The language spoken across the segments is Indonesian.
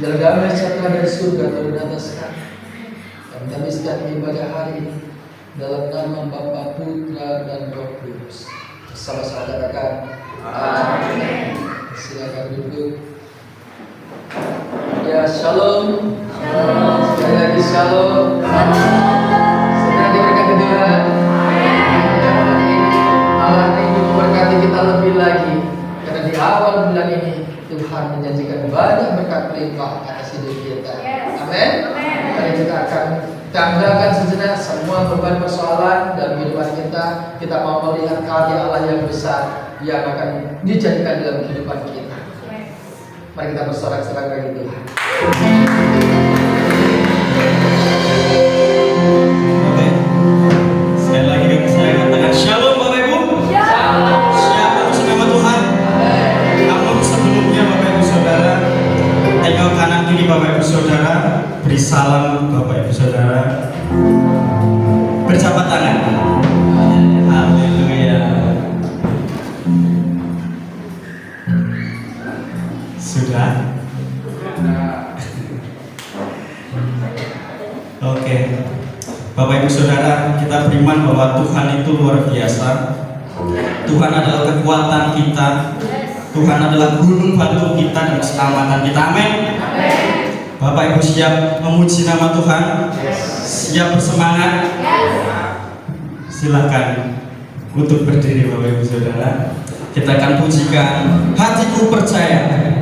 Biar damai sejahtera dari surga turun atas kami. Dan kami sekali ibadah hari ini dalam nama Bapa, Putra, dan Roh Kudus. Bersama-sama katakan amin. Silakan duduk. Ya, shalom. Sekali lagi shalom. Sedang diberkati Tuhan. Allah ingin memberkati kita lebih lagi, karena di awal bulan ini Tuhan menjanjikan banyak berkat limpah atas hidup kita. Amin. Mari kita akan tanggalkan sejenak semua beban persoalan dalam kehidupan kita. Kita mau melihat karya Allah yang besar yang akan dijanjikan dalam kehidupan kita. Mari kita bersorak-sorai bagi Tuhan. Oke. Sekali lagi saya katakan shalom Bapak Ibu. Shalom. Siapa bersama Tuhan? Namun sebelumnya Bapak Ibu Saudara, tengok kanan kiri Bapak Ibu Saudara, beri salam Bapak Ibu Saudara. Berjabat tangan. Haleluya. Sudah? Oke. Bapak Ibu Saudara, kita beriman bahwa Tuhan itu luar biasa. Tuhan adalah kekuatan kita. Tuhan adalah gunung batu kita dan keselamatan kita. Amin. Bapak Ibu siap memuji nama Tuhan? Siap bersemangat? Silakan untuk berdiri Bapak Ibu Saudara. Kita akan pujikan Hatiku Percaya. Percaya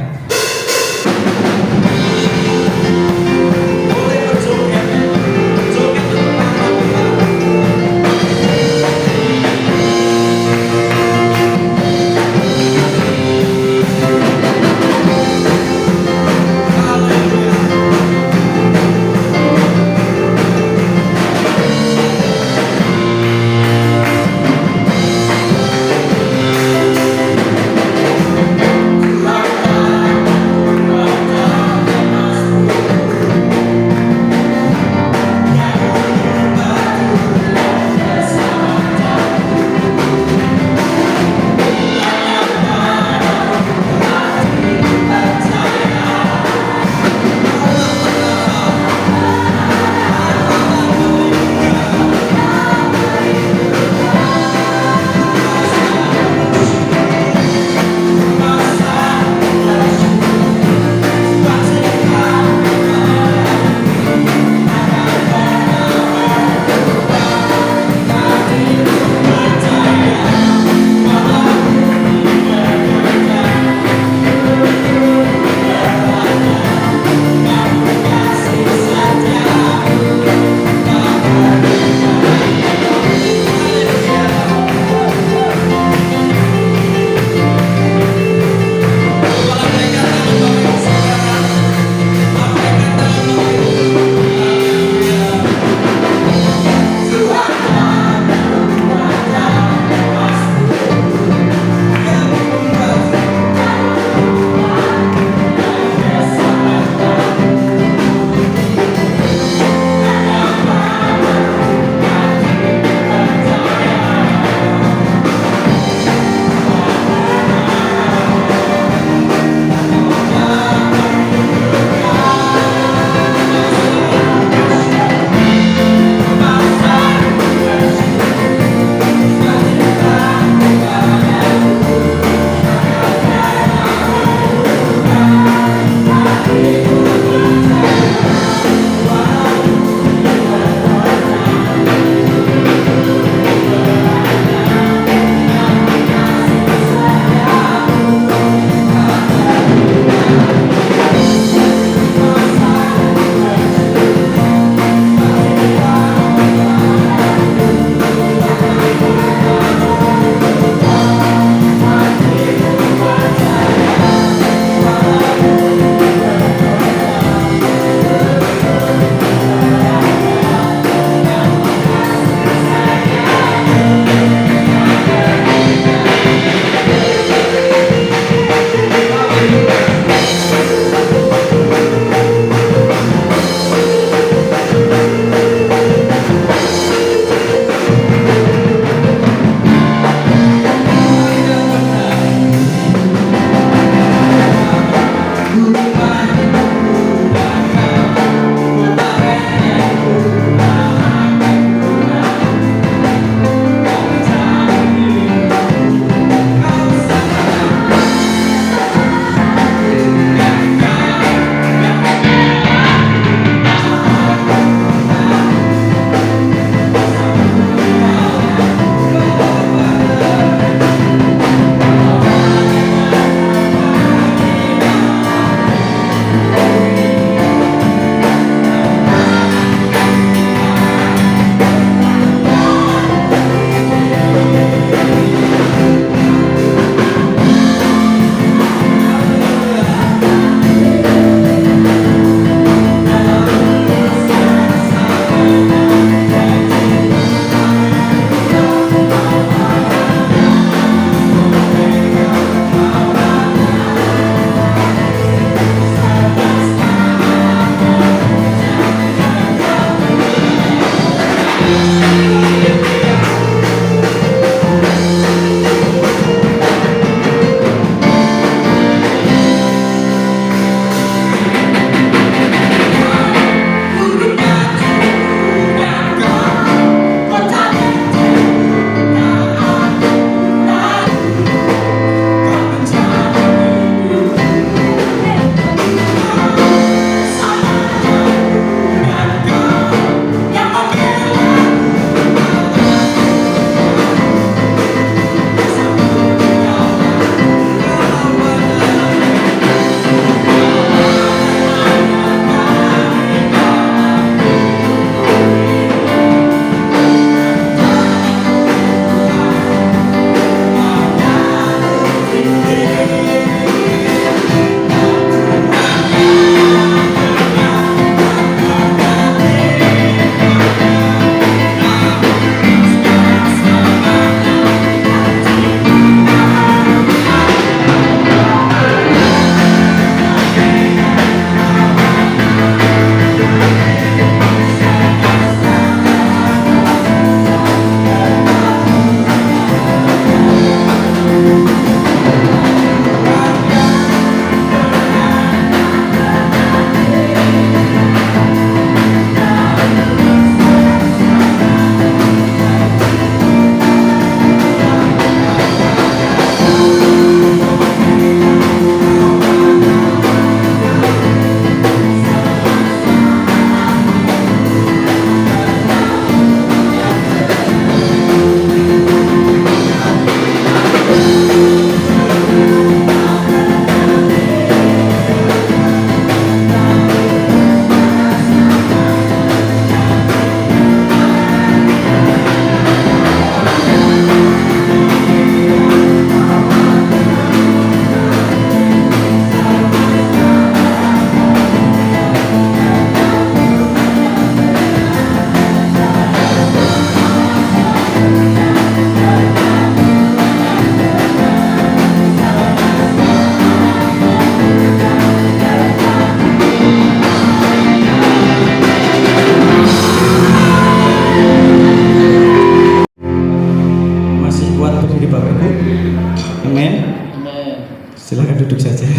Silakan duduk saja.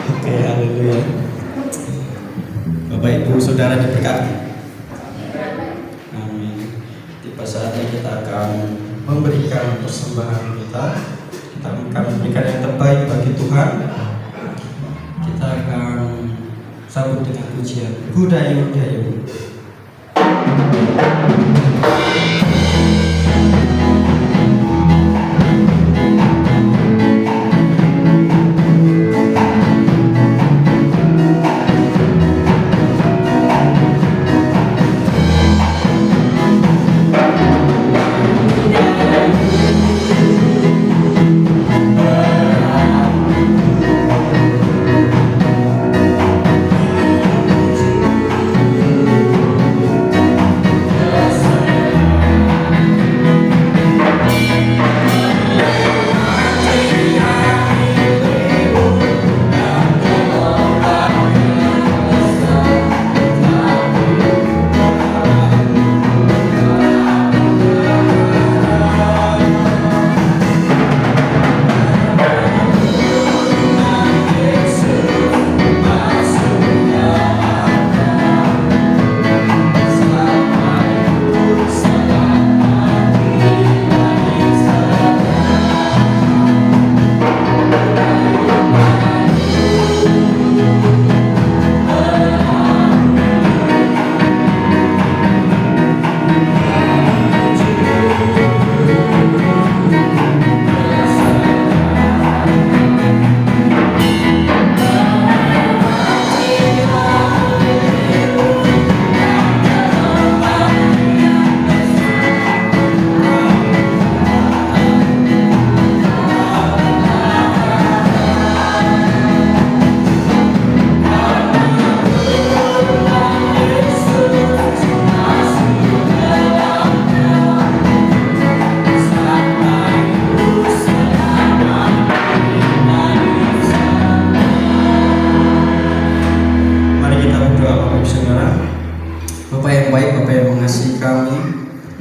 Oke, haleluya. Bapak Ibu Saudara diberkati. Amin. Tiba saatnya kita akan memberikan persembahan kita. Kita akan memberikan yang terbaik bagi Tuhan. Kita akan sambut dengan pujian Budayu Dayu.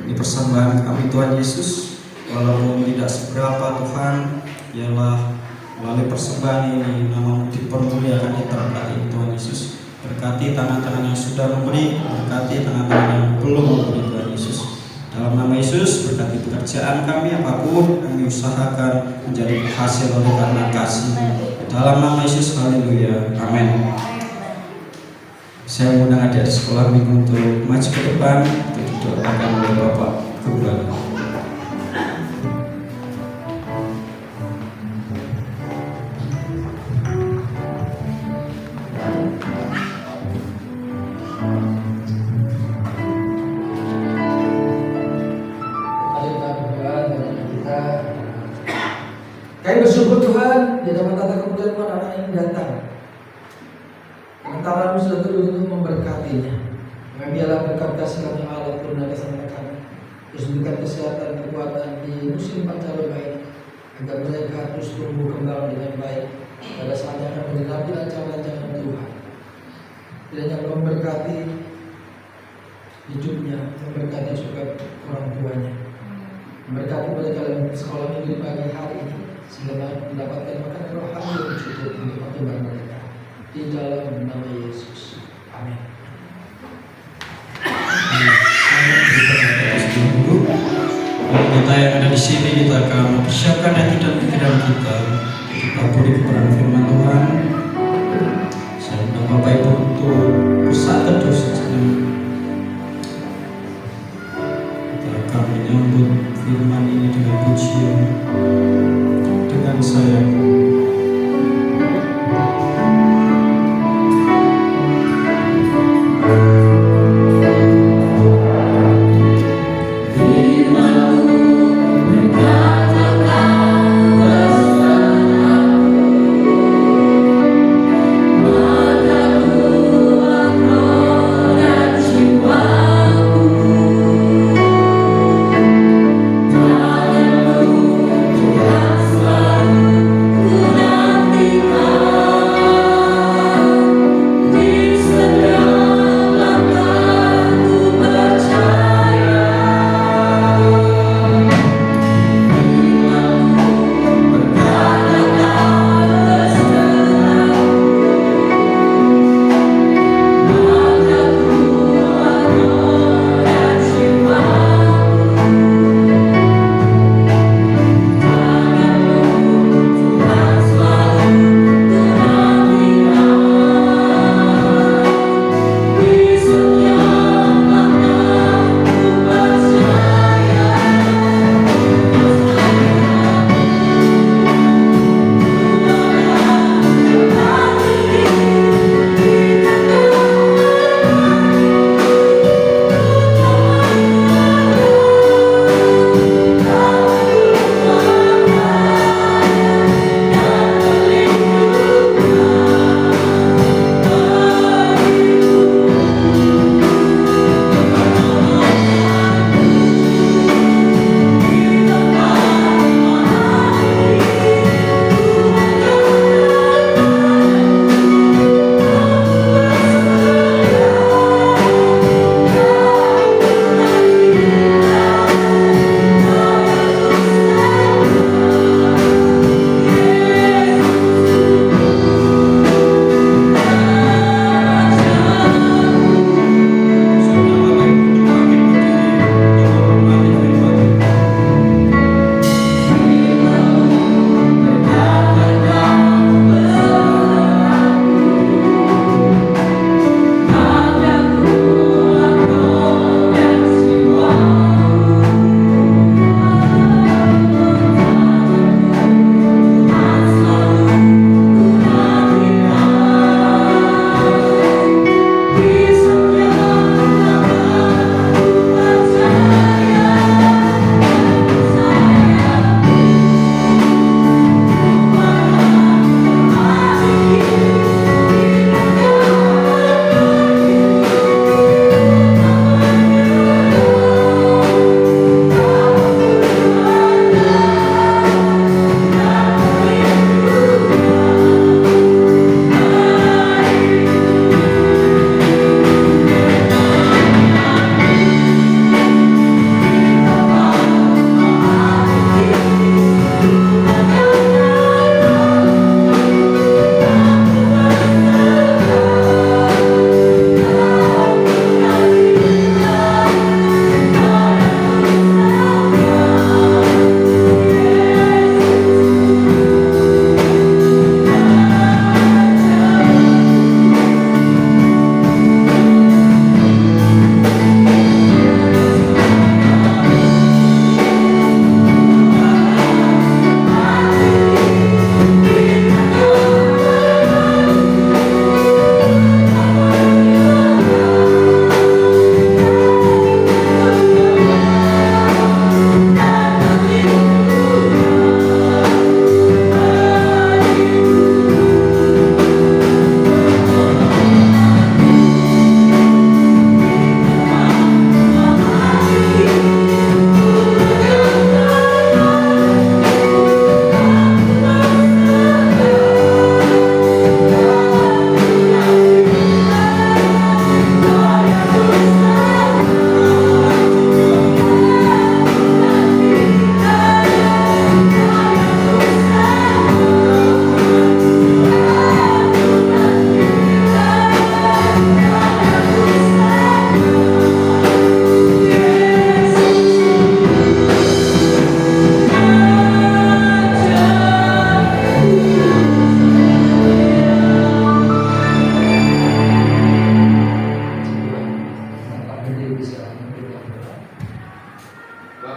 Ini persembahan kami Tuhan Yesus, walaupun tidak seberapa Tuhan, ialah melalui persembahan ini nama-Mu dipermuliakan, kita berkati Tuhan Yesus. Berkati tangan-tangan yang sudah memberi, berkati tangan-tangan yang belum memberi Tuhan Yesus. Dalam nama Yesus, berkati pekerjaan kami apapun kami usahakan menjadi hasil oleh karena kasih. Dalam nama Yesus, haleluya, amin. Saya mengundang adik sekolah minggu untuk maju ke depan untuk didoakan oleh Bapak Gembala. Kami bersyukur Tuhan di dalam tata kemuliaan anak yang datang. Tangan-Mu sudah turun untuk memberkatinya. Kami biarlah berkat kasih kami Allah turun atas mereka. Terus berikan kesehatan, kekuatan di musim pancaroba ini, agar mereka terus tumbuh kembang dengan baik pada saatnya akan menggenapi rancangan-rancangan Tuhan. Kiranya memberkati hidupnya, memberkati juga orang tuanya, memberkati mereka dalam sekolah minggu di pagi hari ini, sehingga mendapatkan makan rohani yang cukup untuk pertumbuhan mereka. Di dalam nama Yesus, amin. Kita yang ada di sini, kita akan mempersiapkan hati dan pikiran kita beri kebenaran firman Tuhan. Saya undang Bapak Ibu untuk bersatu teduh sejenak. Kita akan menyambut firman ini dengan pujian, dengan sayang. Selalu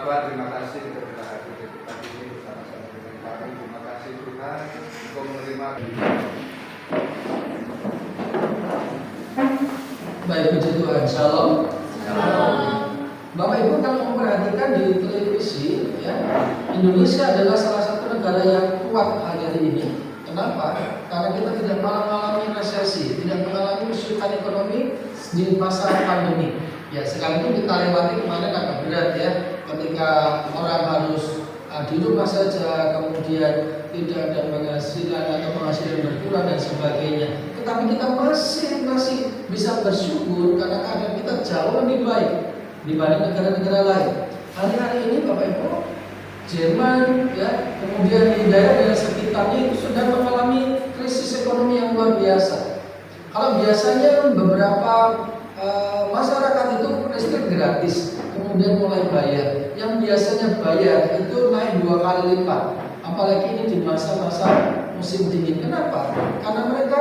Bapa, terima kasih untuk kita hadir di tempat ini bersama-sama dengan kami. Terima kasih Tuhan untuk menerima. Baik, puji Tuhan. Shalom. Bapak Ibu kalau memperhatikan di televisi, ya, Indonesia adalah salah satu negara yang kuat hari ini. Kenapa? Karena kita tidak mengalami resesi, tidak mengalami kesulitan ekonomi di masa pandemi. Ya, sekalipun kita lewati kemarin agak berat ya, ketika orang harus di rumah saja, kemudian tidak ada penghasilan atau penghasilan berkurang dan sebagainya. Tetapi kita masih bisa bersyukur karena keadaan kita jauh lebih baik dibanding negara-negara lain. Hari-hari ini Bapak Ibu, Jerman ya, kemudian di daerah-daerah sekitarnya itu sudah mengalami krisis ekonomi yang luar biasa. Kalau biasanya beberapa masyarakat itu listrik gratis, kemudian mulai bayar. Yang biasanya bayar itu naik 2 kali lipat. Apalagi ini di masa-masa musim dingin. Kenapa? Karena mereka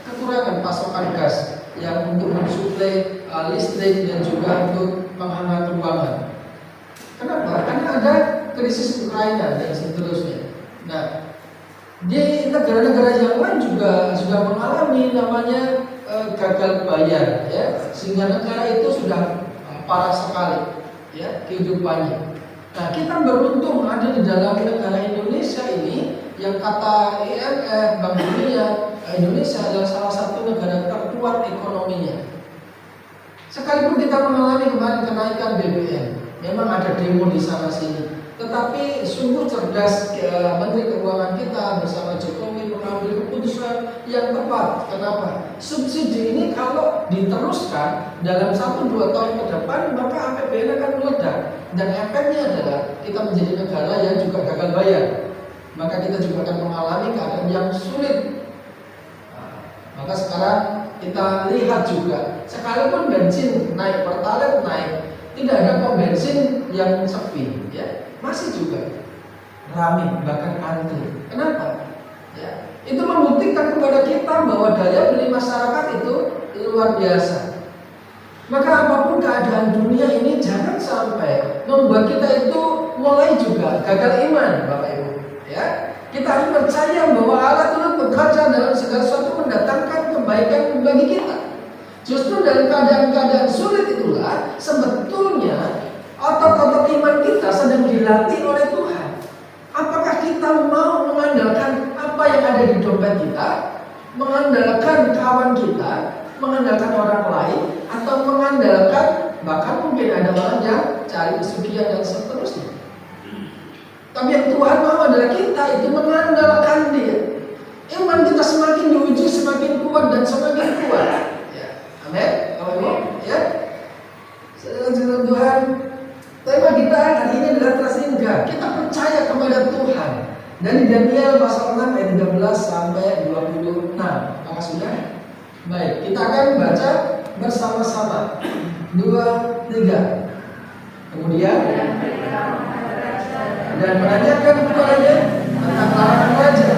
kekurangan pasokan gas yang untuk mensuplai listrik dan juga untuk menghangat ruangan. Kenapa? Karena ada krisis Ukraina dan seterusnya. Nah, di negara-negara yang lain juga sudah mengalami namanya gagal bayar, ya, sehingga negara itu sudah parah sekali, ya, kehidupannya. Nah, kita beruntung ada di dalam negara Indonesia ini yang kata IMF, Bank Dunia, Indonesia adalah salah satu negara terkuat ekonominya. Sekalipun kita mengalami kemarin kenaikan BBM, memang ada demo di sana sini, tetapi sungguh cerdas Menteri Keuangan kita bersama Jokowi mengambil keputusan yang tepat. Kenapa? Subsidi ini kalau diteruskan dalam 1-2 tahun ke depan, maka APBN akan meledak. Dan efeknya adalah kita menjadi negara yang juga gagal bayar. Maka kita juga akan mengalami keadaan yang sulit. Maka sekarang kita lihat juga, sekalipun bensin naik, pertalite naik, tidak ada pom bensin yang sepi, ya, masih juga ramai, bahkan antri. Kenapa? Ya, itu membuktikan kepada kita bahwa daya beli masyarakat itu luar biasa. Maka apapun keadaan dunia ini jangan sampai membuat kita itu mulai juga gagal iman, Bapak Ibu. Ya, kita harus percaya bahwa Allah turut bekerja dalam segala sesuatu mendatangkan kebaikan bagi kita. Justru dalam keadaan-keadaan sulit itulah sebetulnya otot-otot iman kita sedang dilatih oleh Tuhan. Apakah kita mau mengandalkan apa yang ada di dompet kita, mengandalkan kawan kita, mengandalkan orang lain, atau mengandalkan bahkan mungkin ada orang yang cari kesugihan dan seterusnya. Tapi yang Tuhan mau adalah kita itu mengandalkan Dia. Iman kita semakin diuji, semakin kuat dan semakin kuat. Amin. Ya. Saudara Tuhan, tema kita hari ini adalah trust in God. Kita percaya kepada Tuhan. Dari Daniel pasal 6 ayat 13 sampai 26. Apakah sudah? Baik, kita akan baca bersama-sama. 2, 3. Kemudian dan menanyakan kepadanya tentang larangan raja.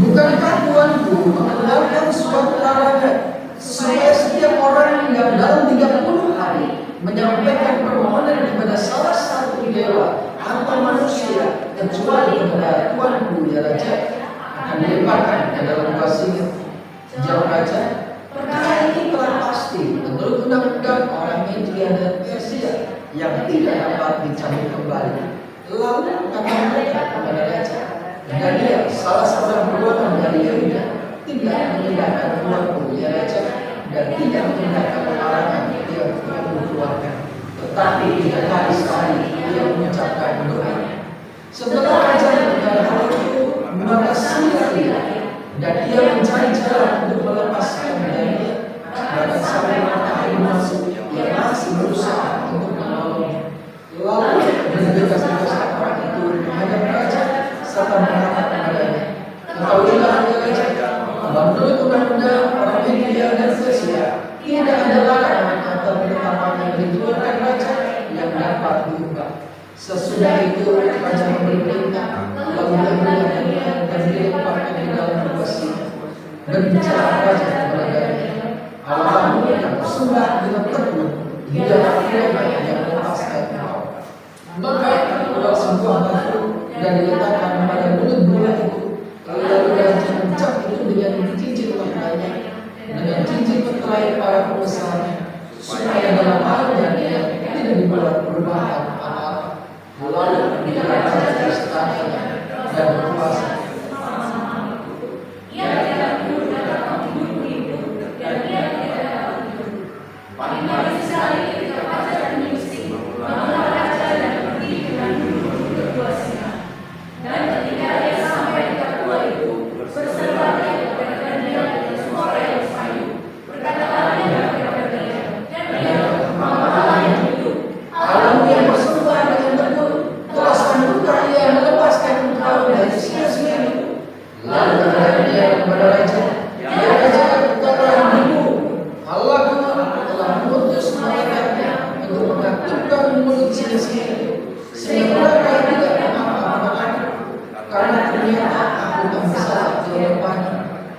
Bukankah tuanku mengeluarkan suatu larangan supaya setiap orang yang dalam 30 hari menyampaikan permohonan kepada salah satu dewa atau manusia kecuali kepada tuanku ya raja akan dilemparkan ke dalam kasihnya? Jawab raja, perkara ini telah pasti menurut undang-undang orang Media dan Persia yang tidak dapat dicabut kembali. Lalu kata mereka kepada raja, Daniel, salah seorang golongan dari Yehuda, tidak meninggalkan tuanku ya raja, dan tidak meninggalkan larangan yang tuanku keluarkan. Tetapi 3 hari sekali dia mengucapkan doa. Setelah raja mendengar hal itu, maka siap dia, dan ia mencari jalan untuk melepaskan Daniel. Bahkan sampai matahari masuk, ia masih berusaha untuk menolongnya. Lalu bergegas-gegas orang itu menghadap raja serta mengatakan kepadanya, ketahuilah ya raja, menurut undang-undang orang Media dan Persia tidak ada larangan atau penetapan yang dikeluarkan raja yang dapat diubah. Sesudah itu raja memberi perintah, lalu Daniel dan dilemparkan di dalam besi. Berbicara raja kepada Daniel, Allahmu yang bersembah dengan tekun, dia firman yang melepaskan kau. Maka di dalam istana dan berkuasa. Alam yang bersumpah dengan teguh telah sanggup ia melepaskan engkau dari sia-sia itu. Lalu berkata dia kepada raja, ya raja, katakanlah ibu, Allahku telah mengutus malaikatnya untuk mengaktifkan mulut sia-sia itu, sehingga mereka tidak apa-apa aku, karena ternyata aku tak bersalah di hadapannya,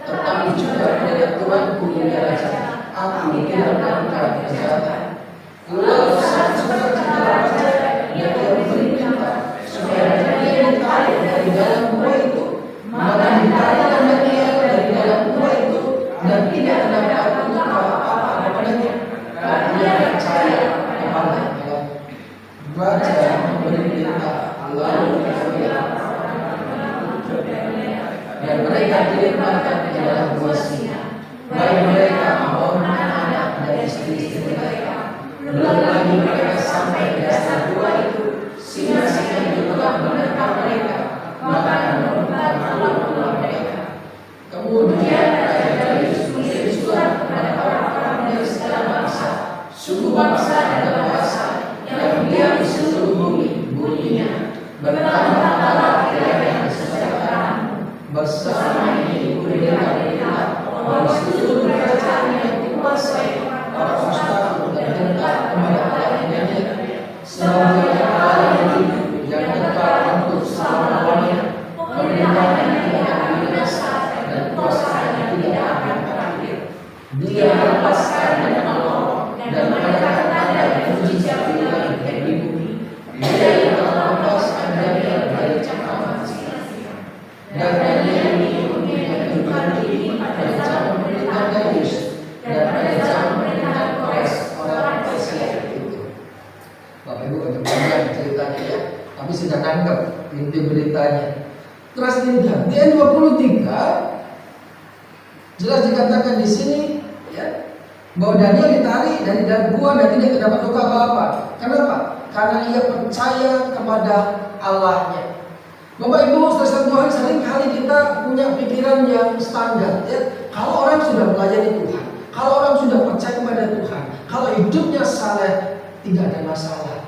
tetapi juga pada Tuanku ya raja, aku tidak melakukan kejahatan. Lalu sang sukacita raja dan dia berperintah supaya dia ditarik dari dalam gua itu. Maka ditariklah dia dari dalam gua itu dan tidak dapat untuk apa-apa kepadanya, karena dia percaya kepada Allah. Raja memberi perintah, lalu dan mereka dilemparkan ke dalam gua singa, baik mereka maupun anak-anak dan istri-istri mereka. Belum lagi mereka sampai di dasar gua itu, singa-singa itu telah menerkam mereka, makanan menelan mereka. Kemudian Raja Darius mengirim surat kepada orang-orang dari segala bangsa, suku bangsa dan bahasa yang diam di seluruh bumi, bunyinya, bertambah-tambah kiranya kesejahteraan bersama ini berita-berita bahwa seluruh kerajaan yang dikuasai para ustaz dan tentang kepada Allahnya, semoga Allah yang kekal untuk selama-lamanya, pemerintahannya tidak akan binasa dan kuasanya tidak akan berakhir. Dia melepaskan dengan Allah dan mengadakan tanda dan mujizat di langit dan di bumi. Dia yang telah melepaskan Daniel dari cengkraman sia-sia. Dan Daniel ini menunjukkan diri pada zaman pemerintahan Darius dan pada zaman pemerintahan Kores orang Persia itu. Bapak Ibu agak panjang ceritanya ya, tapi sudah nangkep inti beritanya. Terus lihat di ayat 23 jelas dikatakan di sini ya, bahwa Daniel ditarik dari dalam gua dan tidak terdapat luka apa-apa. Kenapa? Karena ia percaya kepada Allahnya. Bapak Ibu, saudara Tuhan, sering kali kita punya pikiran yang standar ya. Kalau orang sudah melayani Tuhan, kalau orang sudah percaya kepada Tuhan, kalau hidupnya saleh, tidak ada masalah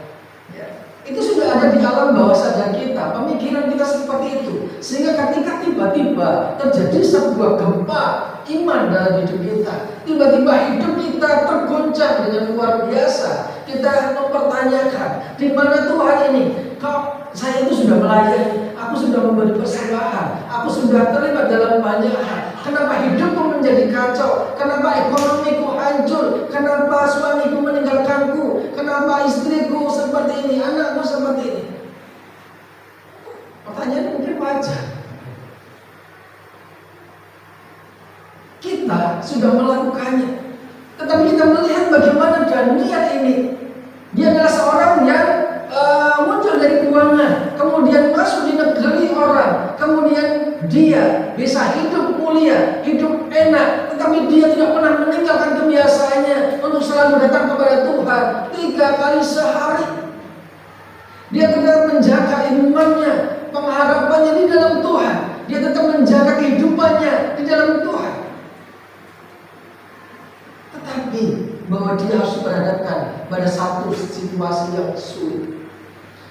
ya. Itu sudah ada di alam bawah sadar kita, pemikiran kita seperti itu. Sehingga ketika tiba-tiba terjadi sebuah gempa iman dalam hidup kita, tiba-tiba hidup kita tergoncang dengan luar biasa, kita mempertanyakan, di mana Tuhan ini? Kok saya itu sudah melayani, aku sudah memberi persembahan, aku sudah terlibat dalam banyak hal. Kenapa hidupku menjadi kacau? Kenapa ekonomiku hancur? Kenapa suamiku meninggalkanku? Kenapa istriku seperti ini? Anakku seperti ini? Pertanyaan mungkin wajar. Kita sudah melakukannya, tetapi kita melihat bagaimana Daniel ini. Dia adalah seorang yang muncul dari keuangan, kemudian masuk di negeri orang, kemudian dia bisa hidup mulia, hidup enak, tetapi dia tidak pernah meninggalkan kebiasaannya untuk selalu datang kepada Tuhan 3 kali sehari. Dia tetap menjaga imannya, pengharapannya di dalam Tuhan. Dia tetap menjaga kehidupannya di dalam Tuhan. Tetapi bahwa dia harus berhadapkan pada satu situasi yang sulit.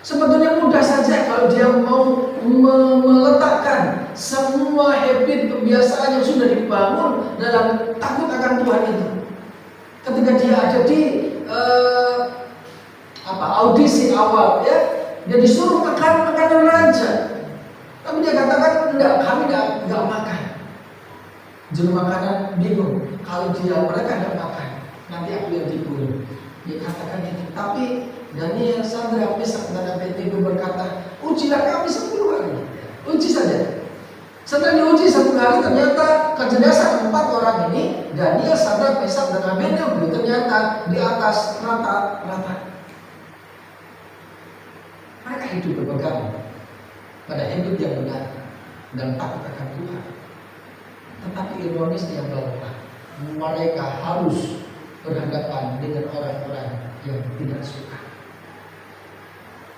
Sebetulnya mudah saja kalau dia mau meletakkan semua habit kebiasaan yang sudah dibangun dalam takut akan Tuhan itu. Ketika dia ada di audisi awal ya, dia disuruh makan makanan raja. Tapi dia katakan enggak, kami enggak makan. Juru makanan bingung, kalau mereka enggak makan, nanti aku yang dibunuh. Dia katakan itu. Tapi Daniel, Sadrak, Mesak dan Abednego berkata, ujilah kami 10 hari. Uji saja. Setelah diuji 10 hari, ternyata kecerdasan 4 orang ini, Daniel, Sadrak, Mesak dan Abednego, ternyata di atas rata-rata. Mereka hidup berpegang pada hidup yang benar dan takut akan Tuhan. Tetapi ironisnya bahwa mereka harus berhadapan dengan orang-orang yang tidak suka.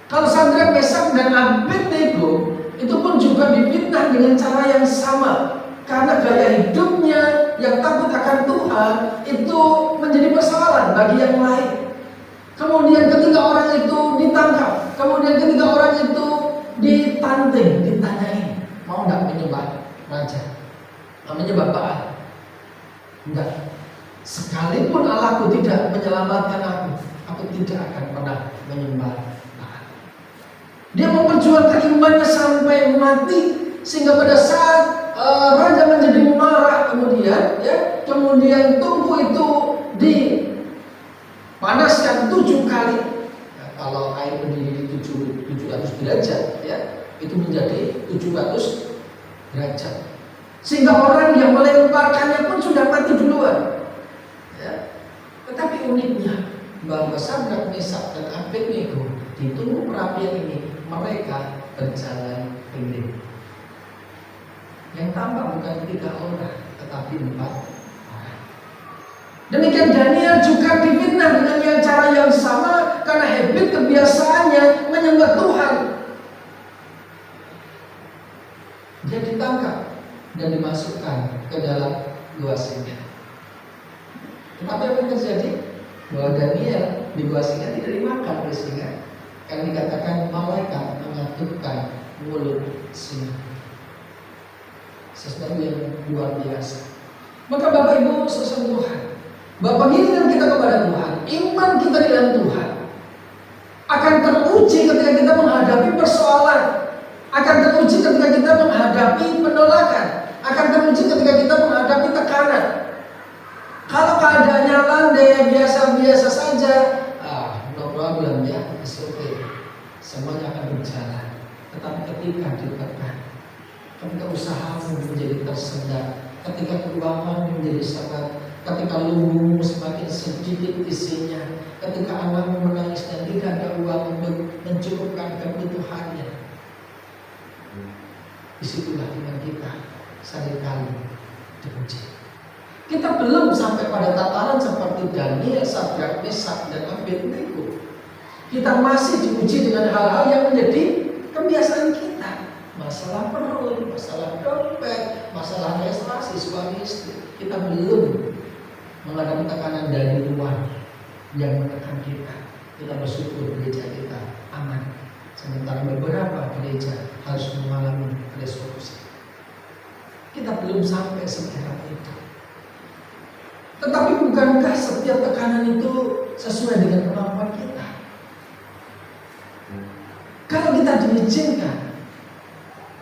Kalau Sadrak, Mesak, dan Abednego itu pun juga difitnah dengan cara yang sama, karena gaya hidupnya yang takut akan Tuhan itu menjadi persoalan bagi yang lain. Kemudian ketika orang itu ditangkap, kemudian ketika orang itu ditantang, ditanyain, mau nggak menyembah raja, menyembah Baal? Enggak. Sekalipun Allahku tidak menyelamatkan aku tidak akan pernah menyembah Baal. Dia memperjuangkan imannya sampai mati, sehingga pada saat raja menjadi marah kemudian tungku itu dipanaskan 7 kali. Kalau air mendidih 700 derajat, itu menjadi 700 derajat. Sehingga orang yang melemparkannya pun sudah mati duluan. Tetapi uniknya bahwa Sadrak, Mesak, dan Abednego di tubuh perapian ini mereka berjalan pendek. Yang tampak bukan 3 orang, tetapi 4 orang. Demikian Daniel juga difitnah dengan cara yang sama karena habit kebiasaannya menyembah Tuhan. Dia ditangkap dan dimasukkan ke dalam gua singa. Tetapi apa yang terjadi? Bahwa Daniel di gua singa tidak dimakan oleh singa, karena dikatakan malaikat mengatupkan mulut singa. Sesuatu yang luar biasa. Maka Bapak Ibu saudara Tuhan, bahwa pengiringan kita kepada Tuhan, iman kita di dalam Tuhan akan teruji ketika kita menghadapi persoalan, akan teruji ketika kita menghadapi penolakan, akan teruji ketika kita menghadapi tekanan. Kalau keadaannya landai, biasa-biasa saja, no problem ya, it's okay. Semuanya akan berjalan. Tetapi ketika ditekan, ketika usahamu menjadi tersendat, ketika keuangan menjadi sangat, ketika lumbungmu semakin sedikit isinya, ketika anakmu menangis dan tidak ada uang untuk mencukupkan kebutuhannya, disitulah iman kita seringkali diuji. Kita belum sampai pada tataran seperti Daniel, Sadrak, Mesak, dan Abednego. Kita masih diuji dengan hal-hal yang menjadi kebiasaan kita. Masalah perut, masalah dompet, masalah relasi suami istri. Kita belum menghadapi tekanan dari luar yang menekan kita. Kita bersyukur gereja kita aman. Sementara beberapa gereja harus mengalami resolusi. Kita belum sampai seperti itu. Tetapi bukankah setiap tekanan itu sesuai dengan kemampuan kita? Kalau kita diizinkan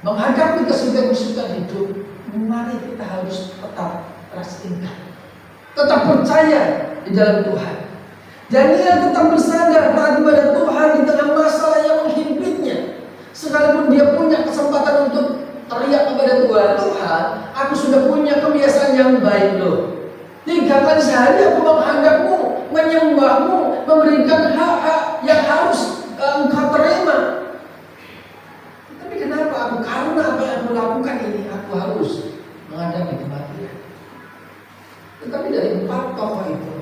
menghadapi kesulitan-kesulitan hidup, mari kita harus tetap trustingkan, tetap percaya di dalam Tuhan. Daniel tetap bersandar kepada Tuhan di tengah masalah yang menghimpitnya. Sekalipun dia punya kesempatan untuk teriak kepada Tuhan, Tuhan, aku sudah punya kebiasaan yang baik loh. 3 kali sehari aku menghadapmu, menyembahmu, memberikan hak-hak yang harus engkau terima. Tapi kenapa karena apa yang aku lakukan ini, aku harus menghadapi kematian. Tetapi dari 4 tokoh itu,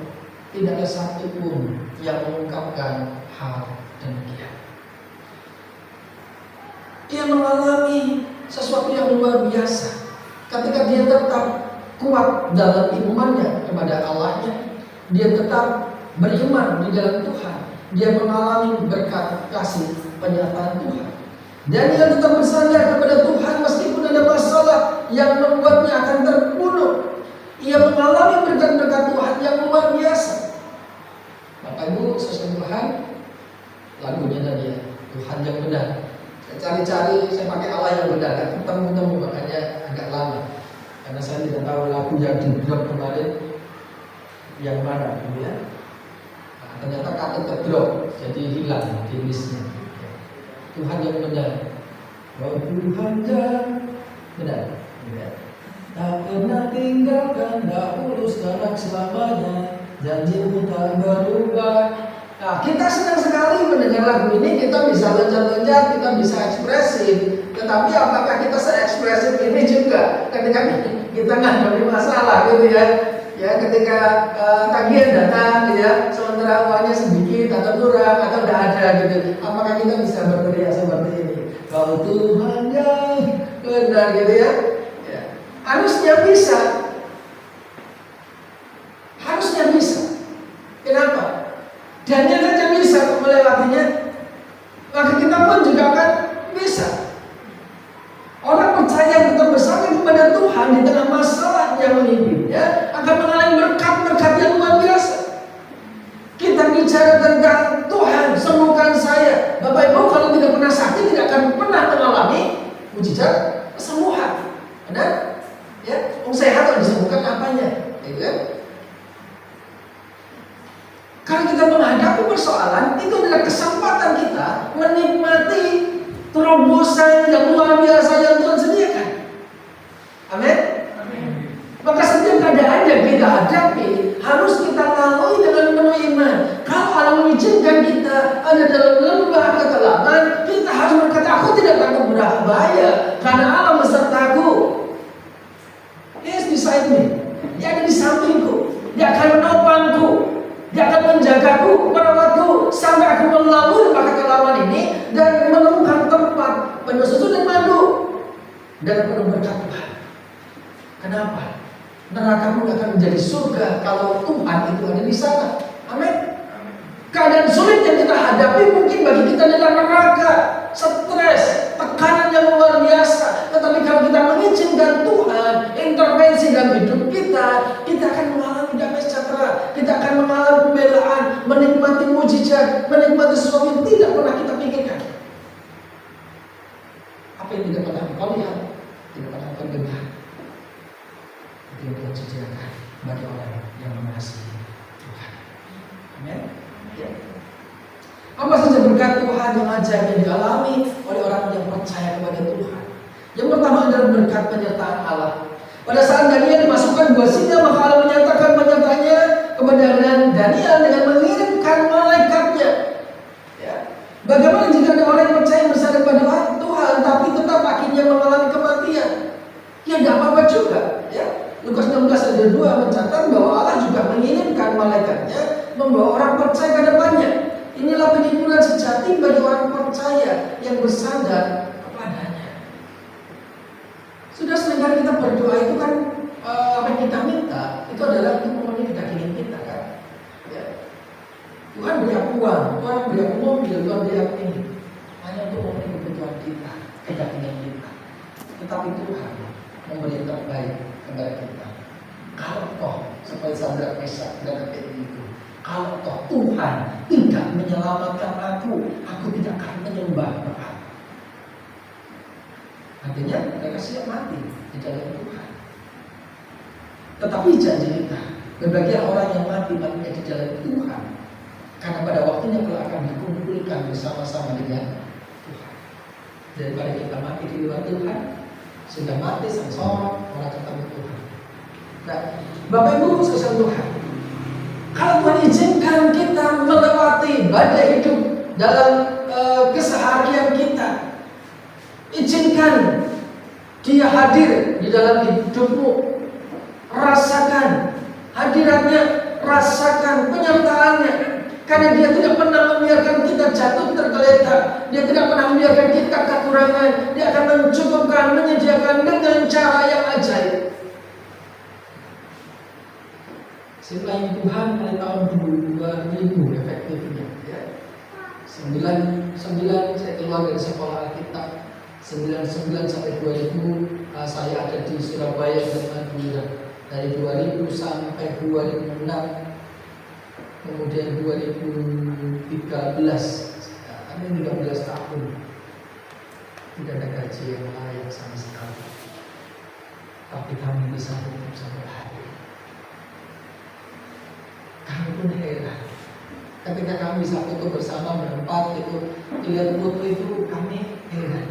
tidak ada satu pun yang mengungkapkan hal demikian. Dia mengalami sesuatu yang luar biasa ketika dia tetap kuat dalam imannya kepada Allahnya. Dia tetap beriman di dalam Tuhan. Dia mengalami berkat kasih penyertaan Tuhan. Dan dia tetap bersandar kepada Tuhan meskipun ada masalah yang membuatnya akan terbunuh. Ia mengalami berkat-berkat Tuhan yang luar biasa. Bapak Ibu saudara Tuhan, lagunya tadi ya, Tuhan yang benar. Saya cari-cari, saya pakai Allah yang benar, dan ketemu-temu, makanya agak lama. Karena saya tidak tahu lagu yang di drop kemarin yang mana, gitu ya. Nah, ternyata kata terdrop, jadi hilang di listnya. Tuhan yang benar, oh Tuhan yang benar, ya. Tak pernah tinggalkan, tak putus selamanya. Janjimu tak berubah, Nah, kita senang sekali mendengar lagu ini, kita bisa loncat-loncat, kita bisa ekspresif. Tetapi apakah kita se-ekspresif ini juga ketika kita menghadapi masalah gitu ya? Ya, ketika tagihan datang gitu ya, sementara uangnya sedikit atau kurang atau tidak ada gitu. Apakah kita bisa berteriak seperti ini? Kau Tuhan yang benar gitu ya? Ya. Harusnya bisa. Harusnya bisa. Kenapa? Daniel saja bisa melewatinya, maka kita pun juga akan bisa. Orang percaya yang tetap bersandar kepada Tuhan di tengah masalah yang menghimpinya akan mengalami berkat-berkat yang luar biasa. Kita bicara tentang Tuhan sembuhkan saya, Bapak Ibu kalau tidak pernah sakit tidak akan pernah mengalami mujizat kesembuhan. Benar? Ya, sehat kalau disembuhkan apanya? Gitu kan? Kalau kita menghadapi persoalan, itu adalah kesempatan kita menikmati terobosan yang luar biasa yang Tuhan sediakan. Amin. Maka setiap keadaan yang kita hadapi harus kita lalui dengan penuh iman. Kalau Allah mengizinkan kita ada dalam lembah kekelaman, kita harus berkata, aku tidak takut berbahaya karena Allah besertaku. He is beside me. Dia ada di sampingku. Dia akan menopangku. Dia akan menjagaku, merawatku sampai aku melalui lembah kekelaman ini dan menemukan tempat penuh susu dan madu dan penuh berkat Tuhan. Kenapa? Nerakamu akan menjadi surga kalau Tuhan itu ada di sana. Amin. Keadaan sulit yang kita hadapi mungkin bagi kita adalah neraka, stres, tekanan yang luar biasa. Tetapi kalau kita mengizinkan Tuhan intervensi dalam hidup kita, kita akan mengalami damai sejahtera. Kita akan mengalami pembelaan, menikmati mujizat, menikmati sesuatu yang tidak pernah kita pikirkan. Apa yang tidak pernah kau lihat, tidak pernah kau dengar, itu yang Tuhan sediakan bagi orang yang mengasihi Tuhan. Amin. Ya. Apa saja berkat Tuhan yang ajaib yang dialami oleh orang yang percaya kepada Tuhan? Yang pertama adalah berkat penyertaan Allah. Pada saat Daniel dimasukkan gua singa, maka Allah menyatakan penyertaannya kepada Daniel dengan mengirimkan malaikatnya. Ya. Bagaimana jika ada orang yang percaya bersandar pada Tuhan, tapi tetap akhirnya mengalami kematian? Ya tidak apa-apa juga. Ya. Lukas 16 ayat 2 mencatat bahwa Allah juga mengirimkan malaikatnya membawa orang percaya ke depannya. Inilah penghiburan sejati bagi orang percaya yang bersandar kepadanya. Sudah seringkali kita berdoa itu kan apa yang kita minta itu adalah untuk memenuhi kedagingan kita kan. Ya. Tuhan beri aku uang, Tuhan beri aku mobil, Tuhan beri aku ini, hanya untuk memenuhi kebutuhan kita, kedagingan kita. Tetapi Tuhan memberi yang terbaik kepada kita. Kalau toh seperti Sadrak Mesak dan Abednego, kalau toh Tuhan tidak menyelamatkan aku tidak akan menyembah berhala. Artinya mereka siap mati di dalam Tuhan. Tetapi janji kita, berbahagia orang yang mati di dalam Tuhan, karena pada waktunya kelak akan dikumpulkan bersama-sama dengan Tuhan. Daripada kita mati di luar Tuhan, sudah mati sengsara orang ketemu Tuhan. Nah, Bapak Ibu sekalian Tuhan, kalau Tuhan izinkan kita melewati badai hidup dalam keseharian kita, izinkan Dia hadir di dalam hidupmu, rasakan hadiratnya, rasakan penyertaannya, karena Dia tidak pernah membiarkan kita jatuh tergeletak. Dia tidak pernah membiarkan kita kekurangan. Dia akan mencukupkan, menyediakan dengan cara yang ajaib. Selain Tuhan mulai tahun 2000 efektifnya ya. 99 saya keluar dari sekolah Alkitab, 99 sampai 2000 saya ada di Surabaya dan Madura. Dari 2000 sampai 2006, kemudian 2013 kami 13 tahun tidak ada gaji yang layak sama sekali, tapi kami bisa hidup sampai hari. Kami pun heran ketika kami bisa foto bersama berempat itu, lihat foto itu kami heran.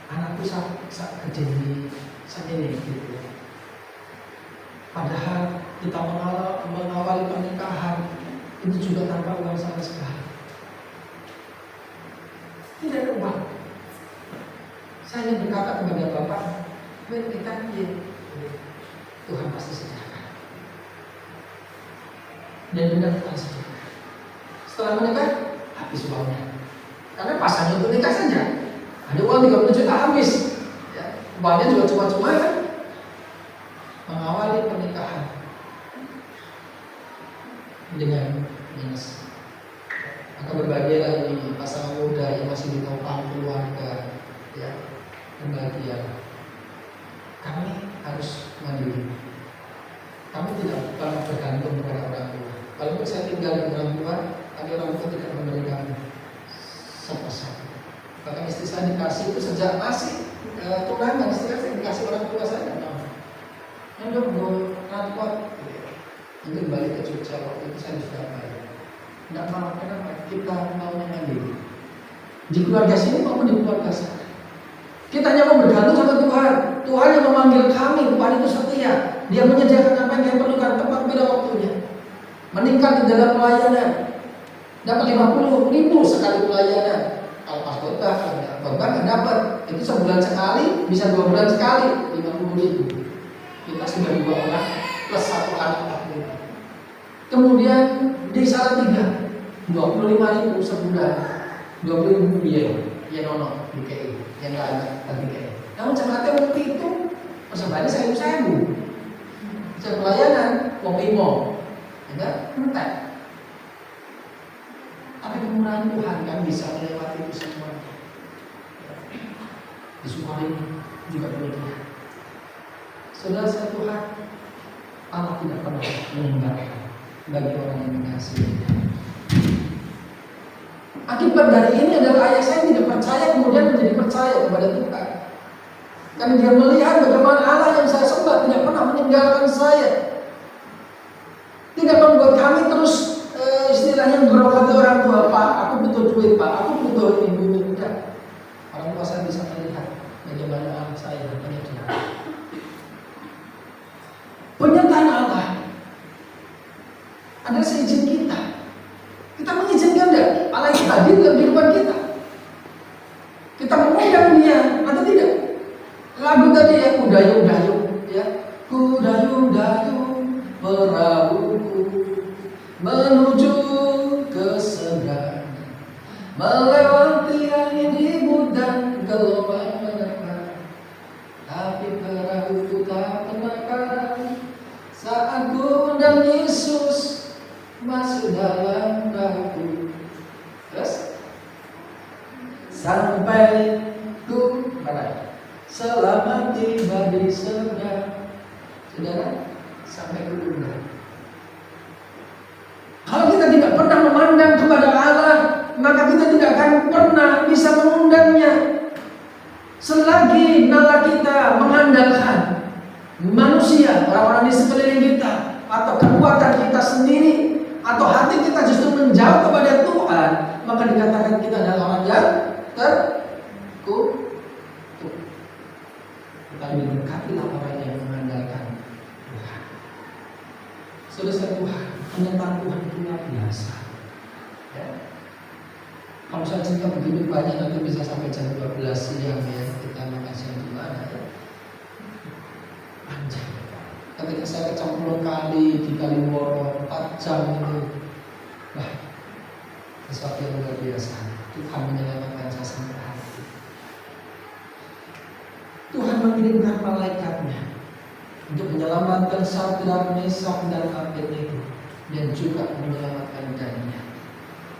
Anakku sangat gede ini gitu. Padahal kita mengawali pernikahan itu juga tanpa uang sama sekali. Tidak ada uang. Saya hanya berkata kepada Bapak, kita Tuhan pasti sediakan. Dan benar Tuhan sediakan. Setelah menikah, habis uangnya. Karena pasangan untuk nikah saja. Ada uang 30 juta habis. Ya, uangnya juga cuma-cuma kan. Mengawali pernikahan dengan minus. Maka berbahagialah ini pasangan muda yang masih ditopang keluarga, ya, kebahagiaan. Kami harus mandiri. Kami tidak pernah bergantung kepada orang tua. Walaupun saya tinggal di orang tua, tapi orang tua tidak memberi kami satu-satu. Bahkan istri saya dikasih itu sejak masih tunangan, istri saya dikasih orang tua saya tidak mau. Yang udah mau transport, mungkin balik ke Jogja waktu itu saya juga bayar. Tidak mau, kenapa? Kita maunya mandiri. Di keluarga sini maupun di keluarga sana. Kita hanya mau bergantung sama Tuhan. Tuhan yang memanggil kami, Tuhan itu setia. Dia menyediakan apa yang kita perlukan tepat pada waktunya. Meningkat di dalam pelayanan. Dapat 50.000 sekali pelayanan. Kalau pas khotbah, nggak dapat. Itu sebulan sekali, bisa 2 bulan sekali, 50.000. Kita sudah 2 orang plus 1 anak. Kemudian di Salatiga 25.000 sebulan, 20.000 biaya, ya nono DKI, yang nggak ada DKI. Namun jemaatnya waktu itu persembahannya 1.000. Saya pelayanan, wong limo, enggak entek. Tapi kemurahan Tuhan kan bisa melewati itu semua. Disyukuri juga demikian. Saudara saya Tuhan, Allah tidak pernah meninggalkan bagi orang yang mengasihi. Akibat dari ini adalah ayah saya tidak percaya kemudian menjadi percaya kepada Tuhan. Karena dia melihat bagaimana Allah yang saya sembah tidak pernah meninggalkan saya. Tidak membuat kami terus istilahnya berobat orang tua, Pak, aku butuh duit, Pak, aku butuh ini. Tidak. Orang tua saya bisa melihat bagaimana Allah saya menyediakan. Penyertaan Allah adalah seizin kita. Kita mengizinkan tidak? Allah itu hadir dalam kehidupan kita. Kita mengundang dia atau tidak? Lagu tadi ya, kudayung-dayung, ya, kudayung-dayung perahuku menuju ke seberang, melewati air ribut dan gelombang menerpa. Tapi perahuku tak pernah karam saat ku undang Yesus masuk dalam perahu. Terus sampai ku selamat tiba di seberang. Saudara, sampai ku undang. Kalau kita tidak pernah memandang kepada Allah, maka kita tidak akan pernah bisa mengundangnya. Selagi nala kita mengandalkan manusia, orang-orang di sekeliling kita, atau kekuatan kita sendiri, atau hati kita justru menjauh kepada Tuhan, maka dikatakan kita adalah orang yang terkutuk. Tetapi berkatilah orang yang mengandalkan Tuhan. Saudara Tuhan, penyertaan Tuhan itu luar biasa. Ya. Kalau saya cerita begitu banyak nanti bisa sampai jam 12 siang ya, kita makan siang di mana ya. Panjang. Ketika saya ke Campur kali di Kaliworo 4 jam itu, wah, sesuatu yang luar biasa. Tuhan menyelamatkan saya sampai hati. Tuhan mengirimkan malaikatnya untuk menyelamatkan Sadrak, Mesak, dan Abednego, dan juga menyelamatkan Daniel.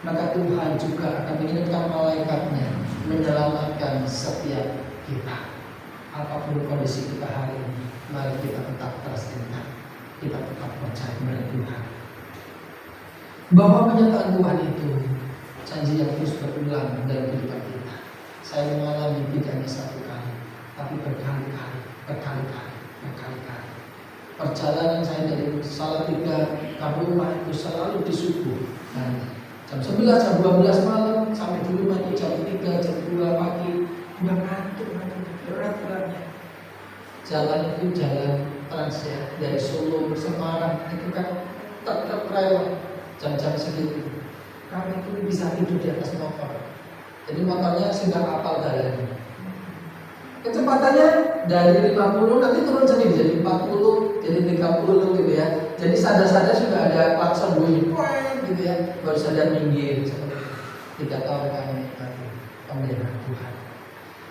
Maka Tuhan juga akan mengirimkan malaikatnya menyelamatkan setiap kita. Apapun kondisi kita hari ini, mari kita tetap tersenyum, kita tetap percaya kepada Tuhan. Bahwa penyertaan Tuhan itu janji yang terus berulang dalam kehidupan kita. Saya mengalami tidak hanya 1 kali, tapi berkali-kali. Perjalanan saya dari Salatiga ke rumah itu selalu di subuh. Jam 11, jam 12 malam sampai di rumah itu jam 3, jam 2 pagi. Udah ngantuk berat-beratnya. Jalan itu jalan trans ya, dari Solo ke Semarang itu kan tetap rel jam-jam segitu kami itu bisa tidur di atas motor. Jadi motornya sudah hafal jalannya. Kecepatannya dari 50 nanti turun sedikit jadi 40, jadi 30 gitu ya. Jadi sadar-sadar sudah ada klakson bunyi gitu ya, baru sadar minggir seperti itu. Tidak tahu kami nikmati pemeliharaan Tuhan.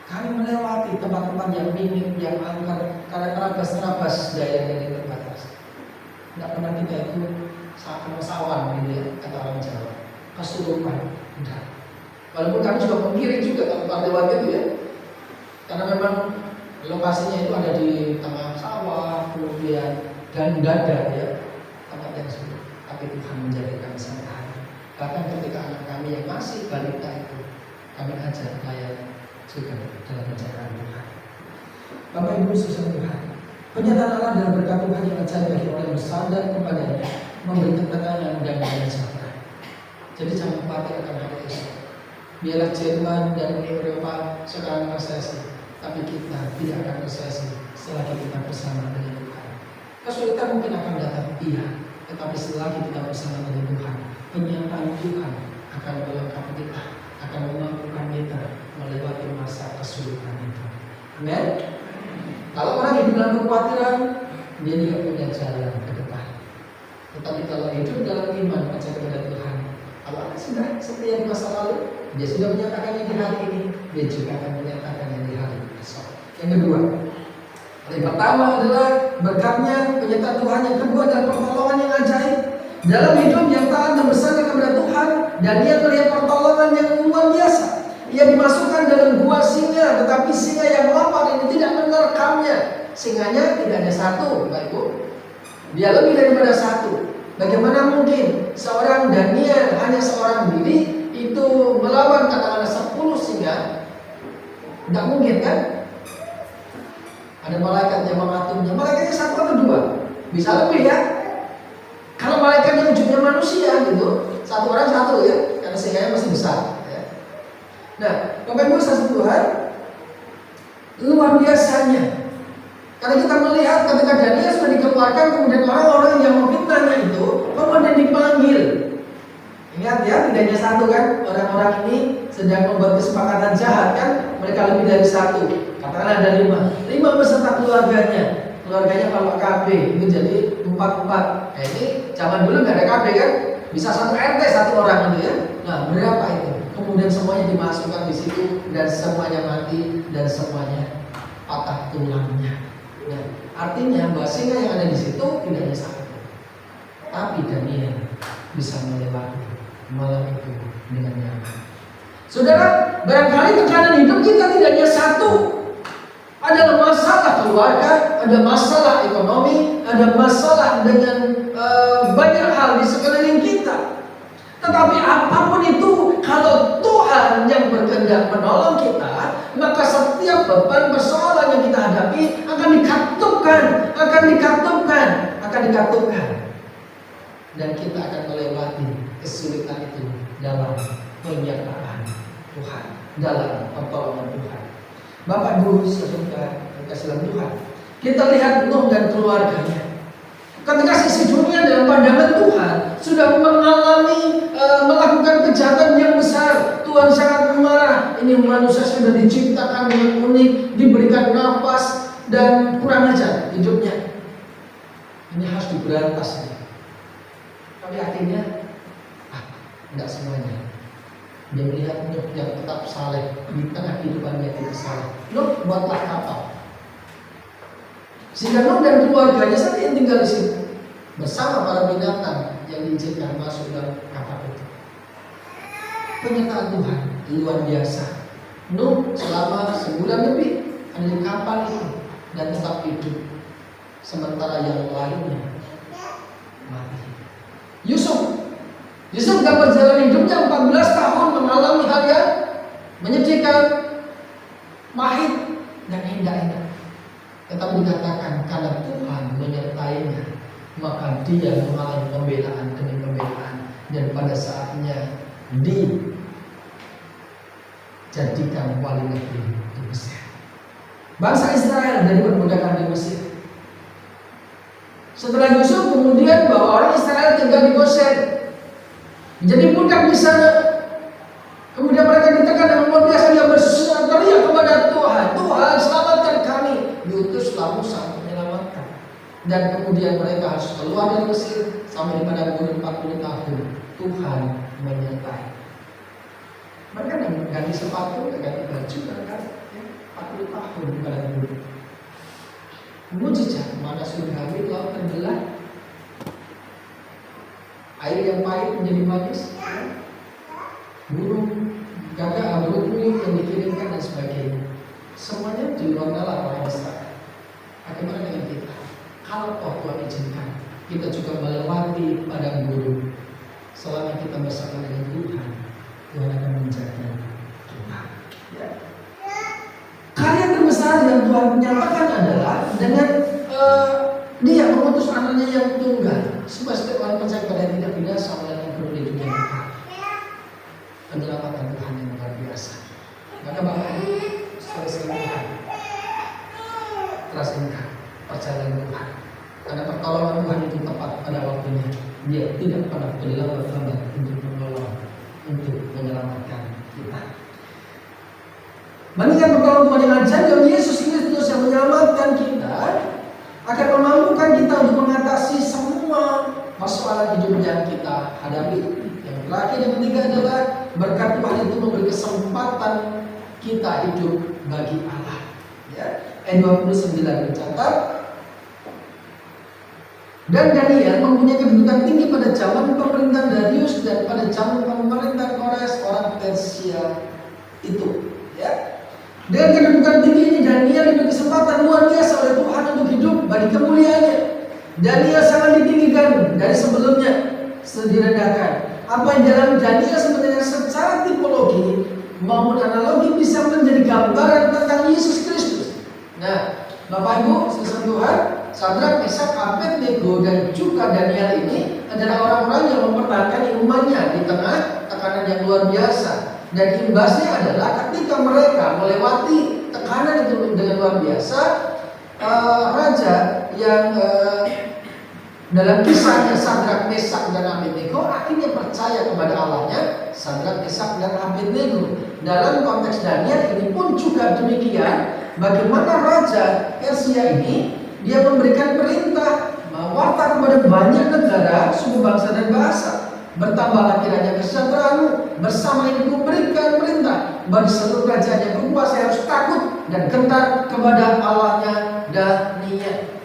Kami melewati tempat-tempat yang minim, yang angker, karena terabas-terabas daya yang terbatas. Tidak pernah kita itu sawan gitu ya, kata orang Jawa. Kesurupan, tidak. Walaupun kami juga mengkiri juga kalau lewat itu ya. Karena memang lokasinya itu ada di tengah sawah, kemudian dan dada ya, tempat yang sulit. Tapi Tuhan menjadikan sampai hari. Bahkan ketika anak kami yang masih balita itu, kami ajak layan juga dalam ajaran Tuhan. Bapak Ibu saudara Tuhan, penyataan Allah dalam berkat Tuhan yang ajaib bagi orang yang bersandar kepadanya, memberi ketenangan dan damai sejahtera. Jadi jangan khawatir akan hari esok. Biarlah Jerman dan Uni Eropa sekarang resesi, tapi kita tidak akan resesi selagi kita bersama dengan Tuhan. Kesulitan mungkin akan datang, iya, tetapi selagi kita bersama dengan Tuhan, penyertaan Tuhan akan melengkapi kita, akan memampukan kita melewati masa kesulitan itu. Amin. Kalau orang hidup dalam kekhawatiran, dia tidak punya jalan ke depan. Tetapi kalau hidup dalam iman percaya kepada Tuhan, Allah sudah seperti yang di masa lalu, dia sudah menyatakannya di hari ini, dia juga akan menyatakannya di hari esok. Yang kedua, yang pertama adalah berkatnya penyertaan Tuhan. Yang kedua adalah pertolongan yang ajaib dalam hidup yang taat dan bersandar kepada Tuhan, dan dia melihat pertolongan yang luar biasa. Ia dimasukkan dalam gua singa, tetapi singa yang lapar ini tidak menerkamnya. Singanya tidak hanya satu, Bapak Ibu. Dia lebih daripada satu. Bagaimana mungkin seorang Daniel hanya seorang diri itu melawan katakanlah 10 singa? Tidak mungkin kan? Ada malaikat yang mengaturnya. Malaikatnya satu atau dua? Bisa lebih ya? Kalau malaikatnya wujudnya manusia gitu, satu orang satu ya, karena singanya masih besar. Nah, Bapak Ibu saudara Tuhan, luar biasanya. Karena kita melihat ketika Daniel sudah dikeluarkan, kemudian orang-orang yang memfitnahnya itu kemudian dipanggil. Ingat ya, tidak hanya satu kan, orang-orang ini sedang membuat kesepakatan jahat kan, mereka lebih dari satu. Katakanlah ada 5 beserta keluarganya. Keluarganya kalau KB itu jadi 4. Ini zaman dulu nggak ada KB kan, bisa satu RT satu orang gitu ya. Nah, berapa itu? Kemudian semuanya dimasukkan di situ dan semuanya mati dan semuanya patah tulangnya. Nah, artinya bahwa singa yang ada di situ tidak hanya satu, tapi Daniel bisa melewati malam itu dengan nyaman. Saudara, barangkali tekanan hidup kita tidak hanya satu. Ada masalah keluarga, ada masalah ekonomi, ada masalah dengan banyak hal di sekeliling kita. Tetapi apapun itu, kalau Tuhan yang berkehendak menolong kita, maka setiap beban persoalan yang kita hadapi akan dikatupkan, dan kita akan melewati kesulitan itu dalam penyertaan Tuhan, dalam pertolongan Tuhan. Bapak Ibu saudara kasih dalam Tuhan, kita lihat Nuh dan keluarganya. Ketika sisi dunia dalam pandangan Tuhan sudah mengalami melakukan kejahatan yang besar, Tuhan sangat marah. Ini manusia sudah diciptakan dengan unik, diberikan nafas dan kurang ajar hidupnya. Ini harus diberantas. Tapi akhirnya, tidak semuanya. Dia melihat Nuh yang tetap saleh di tengah kehidupannya tidak saleh. Nuh buatlah kapal. Sehingga Nuh dan keluarganya saat yang tinggal di situ bersama para binatang yang diizinkan masuk dalam kapal itu. Penyertaan Tuhan luar biasa. Nuh selama sebulan lebih ada di kapal itu dan tetap hidup, sementara yang lainnya mati. Yusuf dapat jalan hidupnya 14 tahun mengalami hal yang menyedihkan, pahit dan indah-indah. Tetapi dikatakan karena Tuhan menyertainya, maka dia mengalami pembelaan demi pembelaan, dan pada saatnya dijadikan wali negeri di Mesir. Bangsa Israel dari perbudakan di Mesir. Setelah Yusuf kemudian bawa orang Israel tinggal di Goshen. Menjadi budak di sana. Kemudian mereka ditekan dengan luar biasa, dia berseru teriak kepada Tuhan, Tuhan selamatkan kami. Diutuslah Musa untuk menyelamatkan. Dan kemudian mereka harus keluar dari Mesir sampai di padang gurun 40 tahun. Tuhan menyertai. Mereka ganti sepatu, ganti baju, mereka 40 tahun di padang gurun. Mujizat mana surgawi, laut terbelah, air yang pahit menjadi manis, burung gagak, burung puyuh yang dikirimkan dan sebagainya. Semuanya di luar nalar oleh Israel. Bagaimana dengan kita? Kalau Tuhan izinkan, kita juga melewati padang gurun. Selama kita bersama dengan Tuhan, Tuhan akan menjaga kita. Ya. Karya terbesar yang Tuhan nyatakan adalah dengan Dia mengutus anaknya yang tunggal, supaya setiap orang percaya pada tidak binasa melainkan beroleh dunia kekal. Penyelamatan Tuhan yang luar biasa. Maka Bapak Ibu, sekali Tuhan, terasingkan percaya Tuhan. Karena pertolongan Tuhan itu tepat pada waktunya. Dia tidak pernah berlambat-lambat untuk menolong, untuk menyelamatkan kita. Bandingkan pertolongan Tuhan yang ajaib, Yesus Kristus yang menyelamatkan kita akan memampukan kita untuk mengatasi semua persoalan hidup yang kita hadapi. Yang terakhir dan ketiga adalah berkat Tuhan itu memberi kesempatan kita hidup bagi Allah. Ya. Ayat 29 mencatat, dan Daniel mempunyai kedudukan tinggi pada zaman pemerintahan Darius dan pada zaman pemerintahan Kores orang Persia itu. Ya. Dengan kedudukan tinggi ini Daniel diberi kesempatan luar biasa oleh Tuhan untuk hidup bagi kemuliaannya. Daniel sangat ditinggikan dari sebelumnya, direndahkan. Apa yang dalam Daniel sebenarnya secara tipologi maupun analogi bisa menjadi gambaran tentang Yesus Kristus. Nah, Bapak Ibu, sekalian Tuhan, Sadrak, Mesak, Abednego dan juga Daniel ini adalah orang-orang yang mempertahankan imannya di tengah tekanan yang luar biasa. Dan imbasnya adalah ketika mereka melewati tekanan itu dengan luar biasa, raja yang dalam kisahnya Sadrak, Mesak dan Abednego akhirnya percaya kepada Allahnya Sadrak, Mesak dan Abednego. Dalam konteks Daniel ini pun juga demikian. Bagaimana raja Persia ini dia memberikan perintah mewarta kepada banyak negara, suku bangsa dan bahasa. Bertambahlah kiranya kesejahteraanmu. Bersama ini kuberikan perintah bagi seluruh kerajaan yang berkuasa harus takut dan gentar kepada Allahnya Daniel.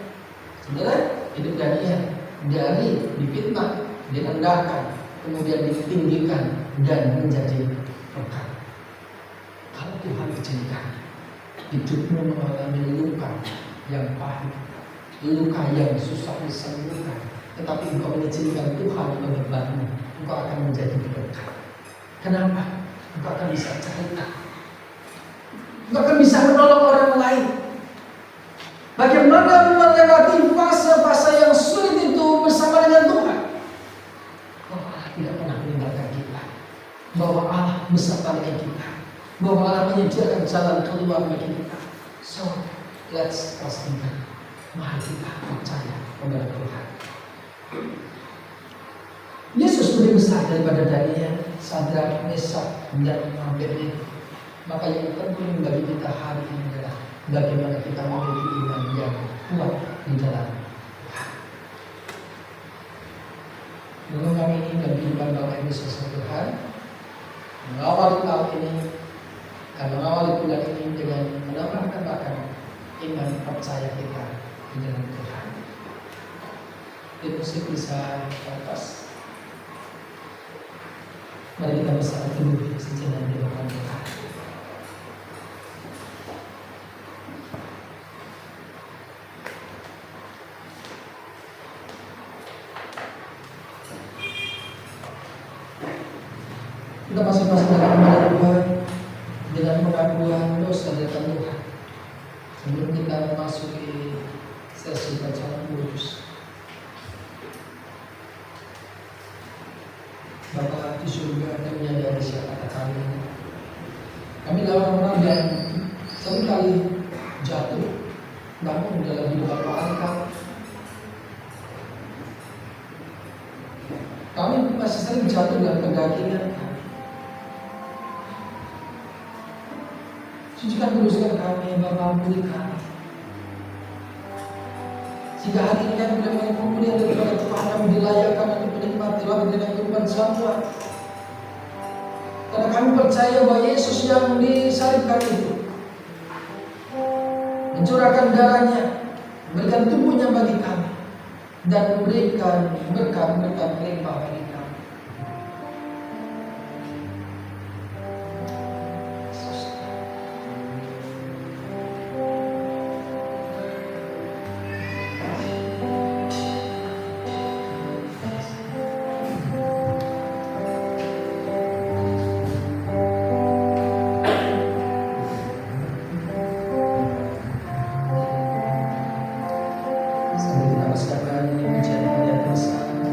Saudara, hidup Daniel dari difitnah, direndahkan, kemudian ditinggikan dan menjadi berkat. Kalau Tuhan izinkan hidupmu mengalami luka yang pahit, luka yang susah disembuhkan, tetapi engkau mengizinkan Tuhan membebanmu, engkau akan menjadi berkat. Kenapa? Engkau akan bisa cerita, engkau akan bisa menolong orang lain. Bagaimana melewati fase-fase yang sulit itu bersama dengan Tuhan. Bahwa Allah tidak pernah meninggalkan kita, bahwa Allah beserta dengan kita, bahwa Allah menyediakan jalan keluar bagi kita. So, let's trust in God. Mari kita percaya kepada Tuhan. Yesus lebih besar daripada Daniel, Sadrak, Mesak dan Abednego. Maka yang penting bagi kita hari ini adalah bagaimana kita memiliki iman yang kuat di dalam Tuhan. Dengan kami ini dan kehidupan Bapak Ibu sesuai Tuhan, mengawali tahun ini dan mengawali bulan ini dengan menambahkan iman percaya kita di dalam Tuhan. Di musik bisa atas. Mari kita bersama dulu sejenak di depan Tuhan. Kita masing-masing akan kepada Tuhan dengan pengakuan dosa dari Tuhan. Sebelum kita memasuki sesi bacaan kudus, Bapa di surga, kami menyadari siapa kami. Kami adalah orang-orang yang seringkali jatuh, namun dalam hidup Bapa Engkau, kami masih sering jatuh satu dengan kedagingan kami. Sucikan kuduskan kami, Bapa, ampuni kami. Sehingga hari ini kami boleh mengumpul yang daripada Tuhan, kami dilayakkan untuk menikmati roh dan kehidupan semua. Karena kami percaya bahwa Yesus yang disalibkan itu mencurahkan darahnya, memberikan tubuhnya bagi kami, dan memberikan berkat-berkat melimpah bagi kami. Sambil kita rasakan ini menjadi hadiah bersama.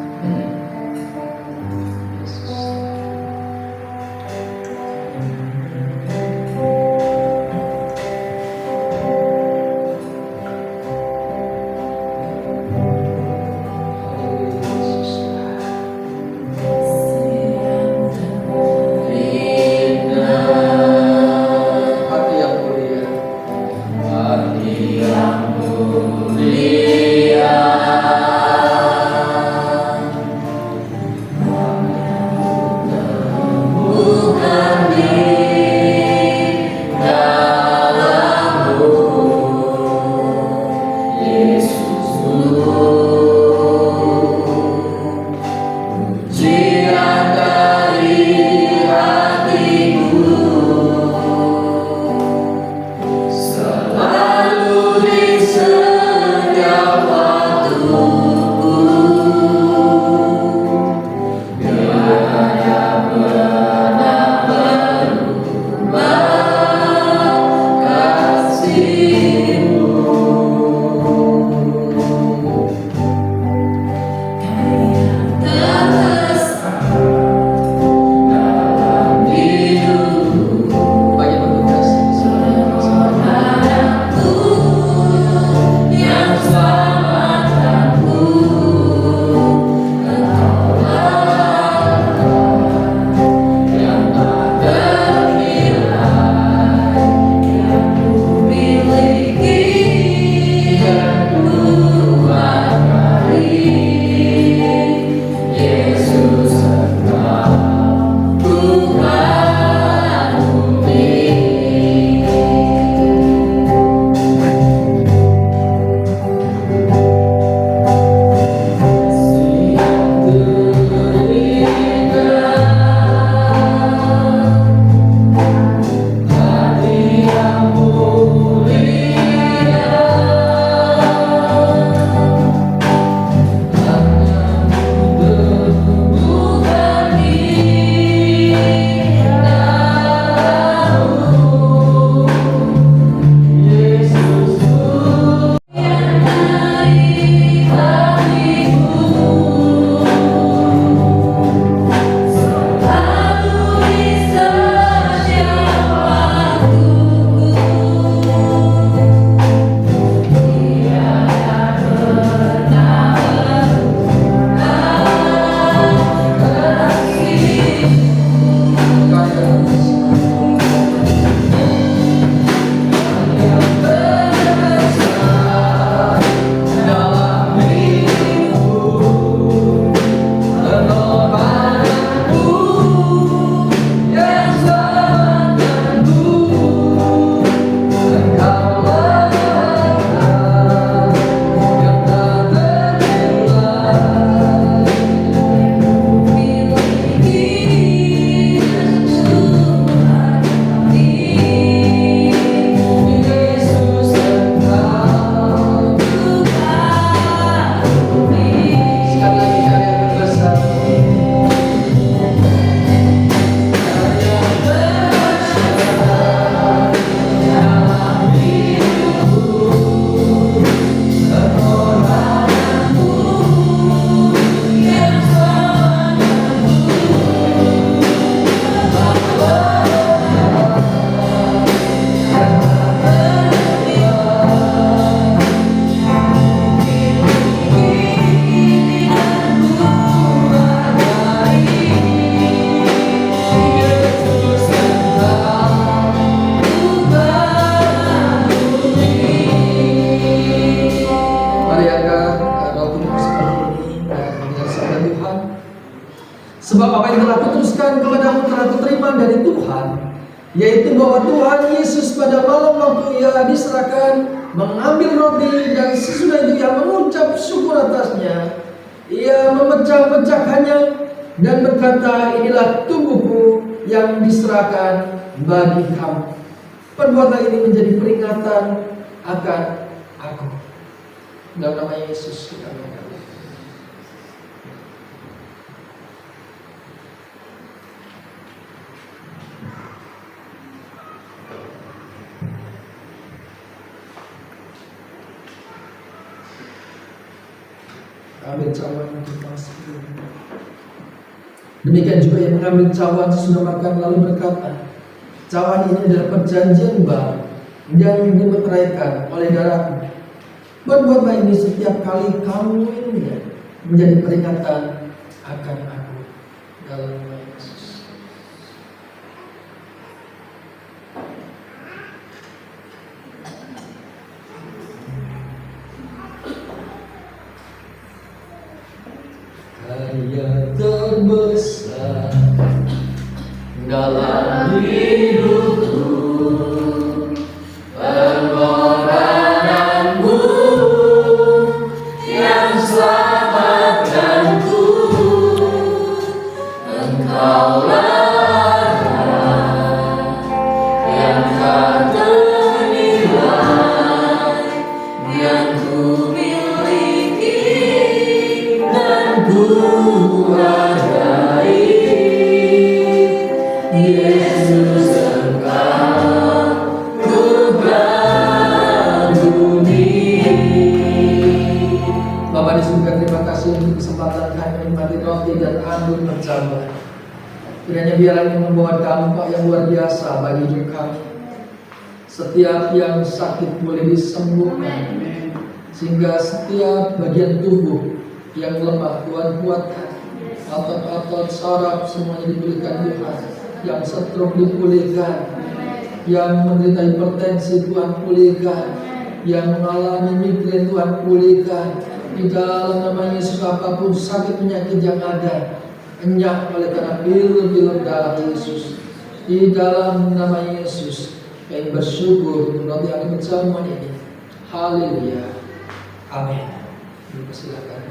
Sebab apa yang telah kuteruskan kepadamu telah kuterima dari Tuhan, yaitu bahwa Tuhan Yesus pada malam waktu ia diserahkan mengambil roti, dan sesudah itu ia mengucap syukur atasnya. Ia memecah-mecahkannya dan berkata, inilah tubuhku yang diserahkan bagi kamu. Perbuatan ini menjadi peringatan akan aku. Dalam nama Yesus kita berdoa. Ambil cawan kita sebelum. Demikian juga yang mengambil cawan sesudah makan lalu berkata, cawan ini adalah perjanjian baru yang dimeteraikan oleh darahku. Berbuatlah ini setiap kali kamu minumnya, menjadi peringatan akan aku. Dalam nama Yesus. Karya terbesar dalam hidupku, pengorbananmu yang selamatkanku. Engkaulah yang tak ternilai, yang ku miliki dan ku hargai. Yesus, Engkau ku kagumi. Bapa di surga, terima kasih untuk kesempatan kami menikmati roti dan anggur bersama. Kiranya biarlah ini membawa dampak yang luar biasa bagi hidup kami. Setiap yang sakit boleh disembuhkan, sehingga setiap bagian tubuh yang lemah Tuhan kuatkan. Otot-otot saraf semuanya dipulihkan Tuhan. Yang stroke dipulihkan, yang menderita hipertensi Tuhan pulihkan, yang mengalami migrain Tuhan pulihkan. Di dalam nama Yesus, apapun sakit penyakit yang ada, enyak oleh karena bilur-bilur darah Yesus. Di dalam nama Yesus, kami bersyukur untuk roti yang bersama ini. Haleluya. Amin. Silakan.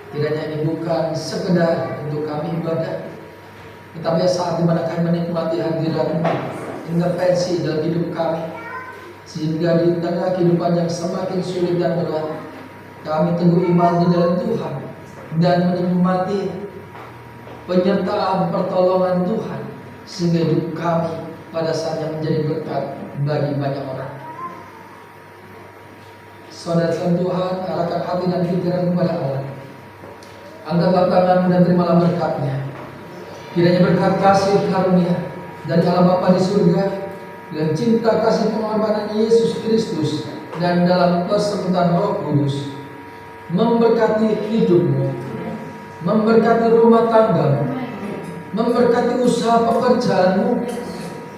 Kiranya ini bukan sekedar untuk kami ibadah, tetapi saat dimana kami menikmati hadirat intervensi dalam hidup kami, sehingga di tengah kehidupan yang semakin sulit dan berat, kami teguh iman di dalam Tuhan dan menikmati penyertaan pertolongan Tuhan, sehingga hidup kami pada saatnya menjadi berkat bagi banyak orang. Saudara Tuhan, arahkan hati dan pikiran kepada Allah. Angkat tanganmu dan terimalah berkat-Nya. Kiranya berkat kasih karunia dari Allah Bapa di surga dan cinta kasih pengorbanan Yesus Kristus dan dalam persekutuan Roh Kudus memberkati hidupmu, memberkati rumah tanggamu, memberkati usaha pekerjaanmu,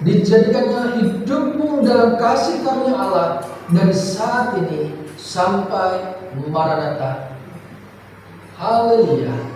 Dijadikannya hidupmu dalam kasih karunia Allah dari saat ini sampai Maranatha. Haleluya.